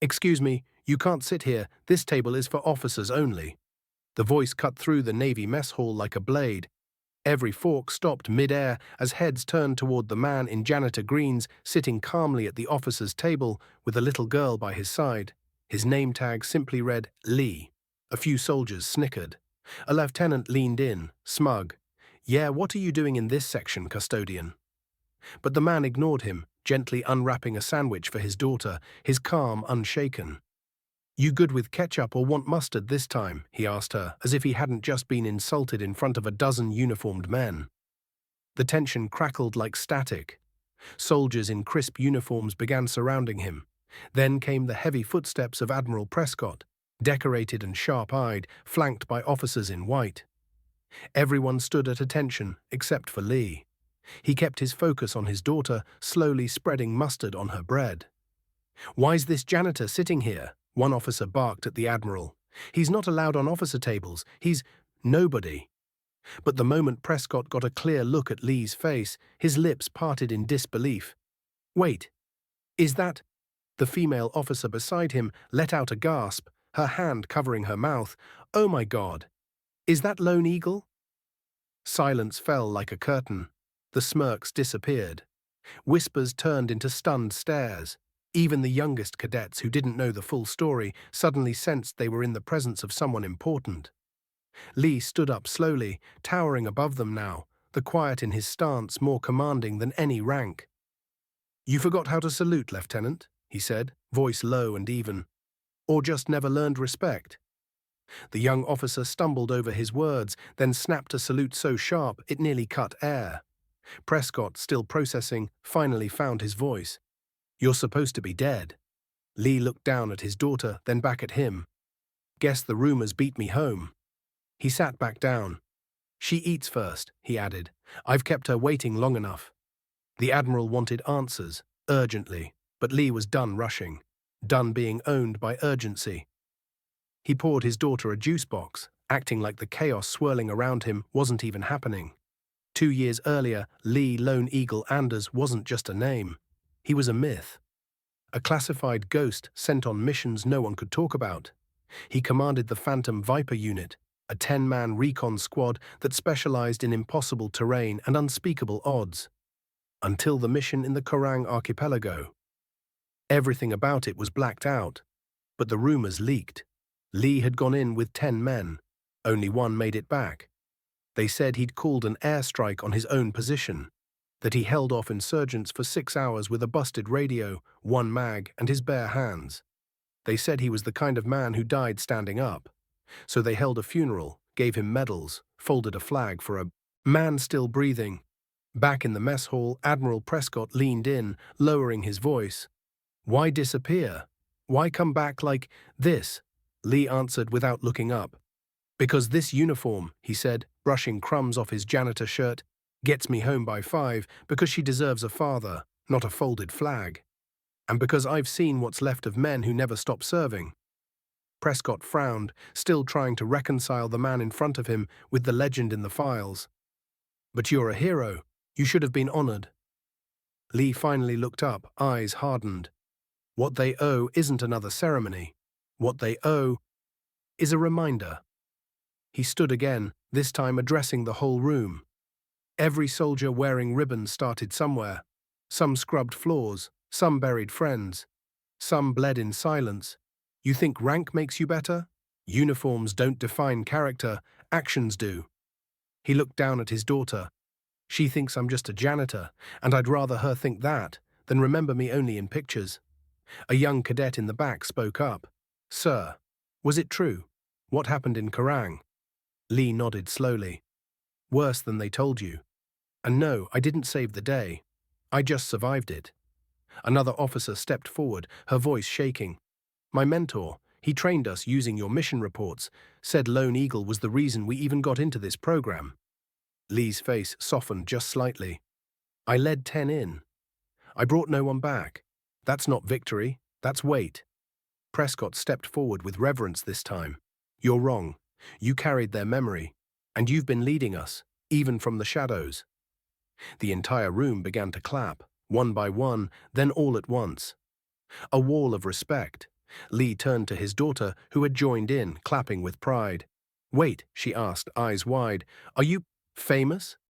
"Excuse me, you can't sit here. This table is for officers only." The voice cut through the Navy mess hall like a blade. Every fork stopped mid-air as heads turned toward the man in janitor greens sitting calmly at the officer's table with a little girl by his side. His name tag simply read Lee. A few soldiers snickered. A lieutenant leaned in, smug. "Yeah, what are you doing in this section, custodian?" But the man ignored him, gently unwrapping a sandwich for his daughter, his calm unshaken. "You good with ketchup or want mustard this time?" he asked her, as if he hadn't just been insulted in front of a dozen uniformed men. The tension crackled like static. Soldiers in crisp uniforms began surrounding him. Then came the heavy footsteps of Admiral Prescott, decorated and sharp-eyed, flanked by officers in white. Everyone stood at attention, except for Lee. He kept his focus on his daughter, slowly spreading mustard on her bread. "Why's this janitor sitting here?" one officer barked at the Admiral. "He's not allowed on officer tables. He's nobody." But the moment Prescott got a clear look at Lee's face, his lips parted in disbelief. "Wait, is that—" The female officer beside him let out a gasp, her hand covering her mouth. "Oh my God! Is that Lone Eagle?" Silence fell like a curtain. The smirks disappeared. Whispers turned into stunned stares. Even the youngest cadets who didn't know the full story suddenly sensed they were in the presence of someone important. Lee stood up slowly, towering above them now, the quiet in his stance more commanding than any rank. "You forgot how to salute, Lieutenant," he said, voice low and even. "Or just never learned respect." The young officer stumbled over his words, then snapped a salute so sharp it nearly cut air. Prescott, still processing, finally found his voice. "You're supposed to be dead." Lee looked down at his daughter, then back at him. "Guess the rumors beat me home." He sat back down. "She eats first," he added. "I've kept her waiting long enough." The Admiral wanted answers, urgently, but Lee was done rushing, done being owned by urgency. He poured his daughter a juice box, acting like the chaos swirling around him wasn't even happening. 2 years earlier, Lee Lone Eagle Anders wasn't just a name. He was a myth. A classified ghost sent on missions no one could talk about. He commanded the Phantom Viper unit, a 10-man recon squad that specialized in impossible terrain and unspeakable odds. Until the mission in the Korang archipelago. Everything about it was blacked out, but the rumors leaked. Lee had gone in with 10 men. Only one made it back. They said he'd called an airstrike on his own position, that he held off insurgents for 6 hours with a busted radio, 1 mag, and his bare hands. They said he was the kind of man who died standing up. So they held a funeral, gave him medals, folded a flag for a man still breathing. Back in the mess hall, Admiral Prescott leaned in, lowering his voice. "Why disappear? Why come back like this?" Lee answered without looking up. "Because this uniform," he said, brushing crumbs off his janitor shirt, "gets me home by 5 because she deserves a father, not a folded flag. And because I've seen what's left of men who never stop serving." Prescott frowned, still trying to reconcile the man in front of him with the legend in the files. "But you're a hero. You should have been honored." Lee finally looked up, eyes hardened. What they owe isn't another ceremony. What they owe is a reminder. He stood again, this time addressing the whole room. Every soldier wearing ribbons started somewhere. Some scrubbed floors, some buried friends. Some bled in silence. You think rank makes you better? Uniforms don't define character, actions do. He looked down at his daughter. "She thinks I'm just a janitor, and I'd rather her think that than remember me only in pictures." A young cadet in the back spoke up. "Sir, was it true? What happened in Korang?" Lee nodded slowly. "Worse than they told you. And no, I didn't save the day. I just survived it." Another officer stepped forward, her voice shaking. "My mentor, he trained us using your mission reports, said Lone Eagle was the reason we even got into this program." Lee's face softened just slightly. "I led 10 in. I brought no one back. That's not victory, that's weight." Prescott stepped forward with reverence this time. "You're wrong. You carried their memory, and you've been leading us, even from the shadows." The entire room began to clap, one by one, then all at once. A wall of respect, Lee turned to his daughter, who had joined in, clapping with pride. "Wait," she asked, eyes wide. "Are you famous?"